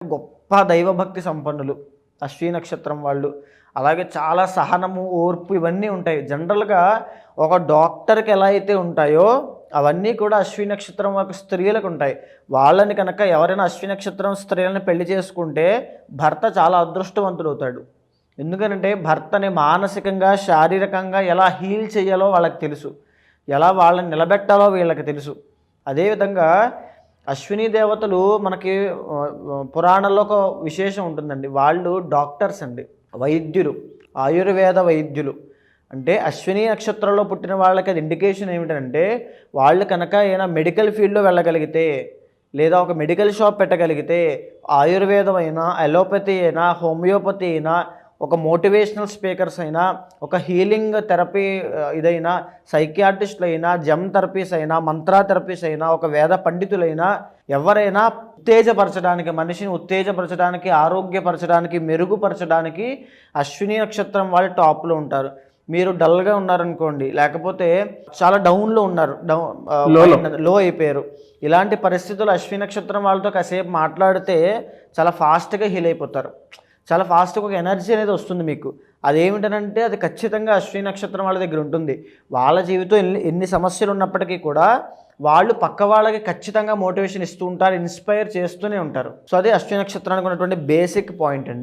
గొప్ప దైవభక్తి సంపన్నులు అశ్విని నక్షత్రం వాళ్ళు. అలాగే చాలా సహనము, ఓర్పు ఇవన్నీ ఉంటాయి. జనరల్గా ఒక డాక్టర్కి ఎలా అయితే ఉంటాయో అవన్నీ కూడా అశ్విని నక్షత్రం ఒక స్త్రీలకు ఉంటాయి. వాళ్ళని కనుక ఎవరైనా అశ్విని నక్షత్రం స్త్రీలను పెళ్లి చేసుకుంటే భర్త చాలా అదృష్టవంతుడు అవుతాడు. ఎందుకంటే భర్తని మానసికంగా, శారీరకంగా ఎలా హీల్ చేయాలో వాళ్ళకి తెలుసు, ఎలా వాళ్ళని నిలబెట్టాలో వీళ్ళకి తెలుసు. అదేవిధంగా అశ్విని దేవతలు మనకి పురాణంలో ఒక విశేషం ఉంటుందండి. వాళ్ళు డాక్టర్స్ అండి, వైద్యులు, ఆయుర్వేద వైద్యులు. అంటే అశ్విని నక్షత్రంలో పుట్టిన వాళ్ళకి అది ఇండికేషన్ ఏమిటంటే వాళ్ళు కనుక ఏదైనా మెడికల్ ఫీల్డ్లో వెళ్ళగలిగితే, లేదా ఒక మెడికల్ షాప్ పెట్టగలిగితే, ఆయుర్వేదం అయినా, అలోపతి అయినా, హోమియోపతి అయినా, ఒక మోటివేషనల్ స్పీకర్స్ అయినా, ఒక హీలింగ్ థెరపీ ఇదైనా, సైకియాట్రిస్టులు అయినా, జమ్ థెరపీస్ అయినా, మంత్రా థెరపీస్ అయినా, ఒక వేద పండితులైనా, ఎవరైనా ఉత్తేజపరచడానికి, మనిషిని ఉత్తేజపరచడానికి, ఆరోగ్యపరచడానికి, మెరుగుపరచడానికి అశ్విని నక్షత్రం వాళ్ళు టాప్లో ఉంటారు. మీరు డల్గా ఉన్నారనుకోండి, లేకపోతే చాలా డౌన్లో ఉన్నారు, లో అయిపోయారు, ఇలాంటి పరిస్థితుల్లో అశ్విని నక్షత్రం వాళ్ళతో కాసేపు మాట్లాడితే చాలా ఫాస్ట్గా హీల్ అయిపోతారు. చాలా ఫాస్ట్గా ఒక ఎనర్జీ అనేది వస్తుంది మీకు. అదేమిటనంటే అది ఖచ్చితంగా అశ్విని నక్షత్రం వాళ్ళ దగ్గర ఉంటుంది. వాళ్ళ జీవితం ఎన్ని సమస్యలు ఉన్నప్పటికీ కూడా వాళ్ళు పక్క వాళ్ళకి ఖచ్చితంగా మోటివేషన్ ఇస్తూ ఉంటారు, ఇన్స్పైర్ చేస్తూనే ఉంటారు. సో అది అశ్విని నక్షత్రానికి ఉన్నటువంటి బేసిక్ పాయింట్ అండి.